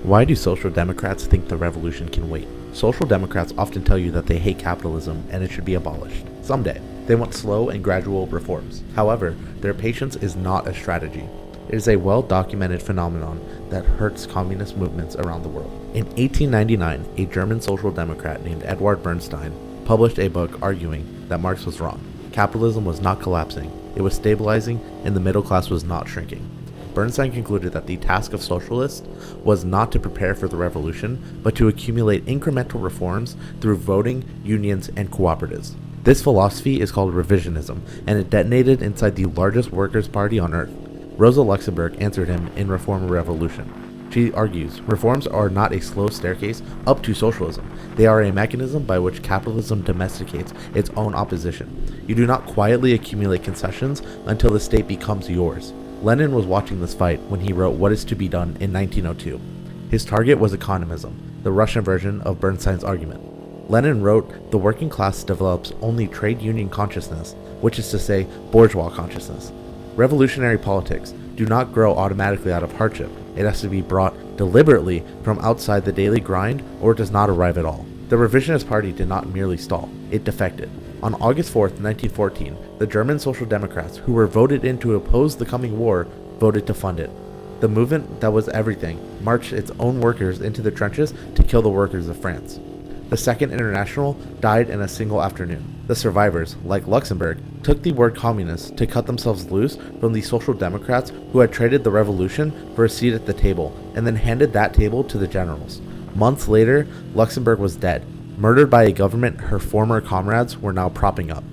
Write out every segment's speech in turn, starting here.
Why do social democrats think the revolution can wait? Social democrats often tell you that they hate capitalism and it should be abolished. Someday. They want slow and gradual reforms. However, their patience is not a strategy. It is a well-documented phenomenon that hurts communist movements around the world. In 1899, a German social democrat named Edward Bernstein published a book arguing that Marx was wrong. Capitalism was not collapsing, it was stabilizing, and the middle class was not shrinking. Bernstein concluded that the task of socialists was not to prepare for the revolution, but to accumulate incremental reforms through voting, unions, and cooperatives. This philosophy is called revisionism, and it detonated inside the largest workers' party on earth. Rosa Luxemburg answered him in Reform or Revolution. She argues, reforms are not a slow staircase up to socialism. They are a mechanism by which capitalism domesticates its own opposition. You do not quietly accumulate concessions until the state becomes yours. Lenin was watching this fight when he wrote What is to be Done in 1902. His target was economism, the Russian version of Bernstein's argument. Lenin wrote, the working class develops only trade union consciousness, which is to say, bourgeois consciousness. Revolutionary politics do not grow automatically out of hardship. It has to be brought deliberately from outside the daily grind, or it does not arrive at all. The revisionist party did not merely stall, it defected. On August 4th, 1914, the German Social Democrats, who were voted in to oppose the coming war, voted to fund it. The movement that was everything marched its own workers into the trenches to kill the workers of France. The Second International died in a single afternoon. The survivors, like Luxemburg, took the word communist to cut themselves loose from the Social Democrats who had traded the revolution for a seat at the table, and then handed that table to the generals. Months later, Luxemburg was dead, murdered by a government her former comrades were now propping up.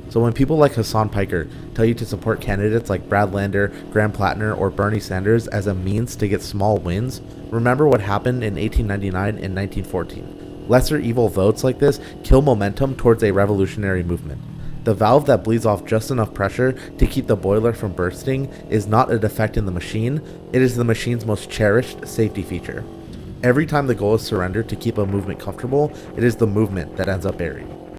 So when people like Hasan Piker tell you to support candidates like Brad Lander, Graham Plattner, or Bernie Sanders as a means to get small wins, remember what happened in 1899 and 1914. Lesser evil votes like this kill momentum towards a revolutionary movement. The valve that bleeds off just enough pressure to keep the boiler from bursting is not a defect in the machine, it is the machine's most cherished safety feature. Every time the goal is surrendered to keep a movement comfortable, it is the movement that ends up buried.